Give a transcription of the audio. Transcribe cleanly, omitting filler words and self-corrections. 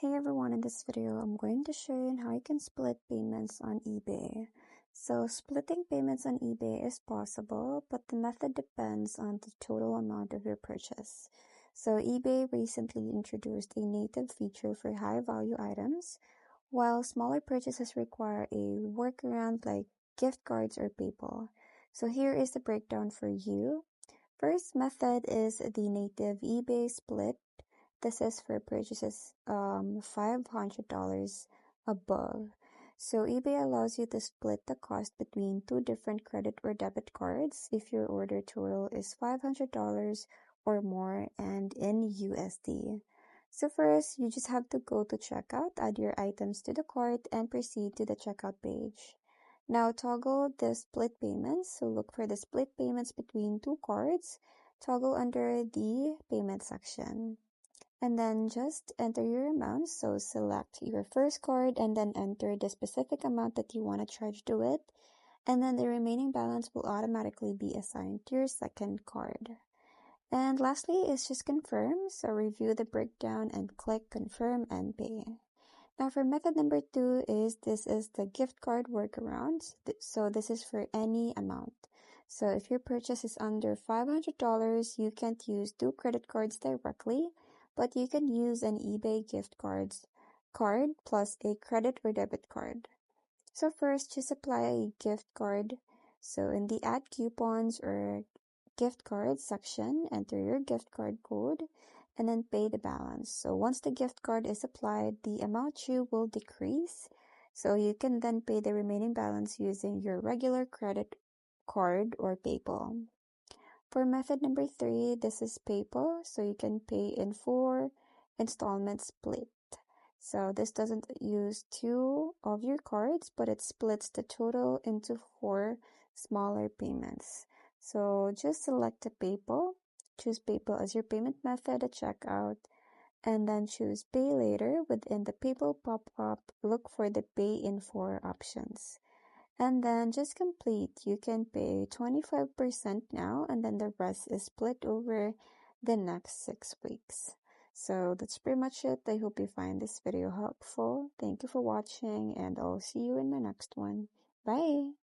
Hey everyone, in this video, I'm going to show you how you can split payments on eBay. So splitting payments on eBay is possible, but the method depends on the total amount of your purchase. So eBay recently introduced a native feature for high value items, while smaller purchases require a workaround like gift cards or PayPal. So here is the breakdown for you. First method is the native eBay split. This is for purchases $500 above. So eBay allows you to split the cost between two different credit or debit cards if your order total is $500 or more and in USD. So first, you just have to go to checkout, add your items to the cart, and proceed to the checkout page. Now toggle the split payments. So look for the split payments between two cards. Toggle under the payment section. And then just enter your amount. So select your first card and then enter the specific amount that you want to charge to it. And then the remaining balance will automatically be assigned to your second card. And lastly is just confirm. So review the breakdown and click confirm and pay. Now for method number 2 this is the gift card workaround. So this is for any amount. So if your purchase is under $500, you can't use two credit cards directly, but you can use an eBay gift card plus a credit or debit card. So first, just apply a gift card. So in the add coupons or gift cards section, enter your gift card code and then pay the balance. So once the gift card is applied, the amount due will decrease. So you can then pay the remaining balance using your regular credit card or PayPal. For method number 3, this is PayPal, so you can pay in 4 installment split. So this doesn't use 2 of your cards, but it splits the total into 4 smaller payments. So just select the PayPal, choose PayPal as your payment method at checkout, and then choose Pay Later. Within the PayPal pop-up, look for the Pay in 4 options. And then just complete. You can pay 25% now, and then the rest is split over the next 6 weeks. So that's pretty much it. I hope you find this video helpful. Thank you for watching, and I'll see you in my next one. Bye!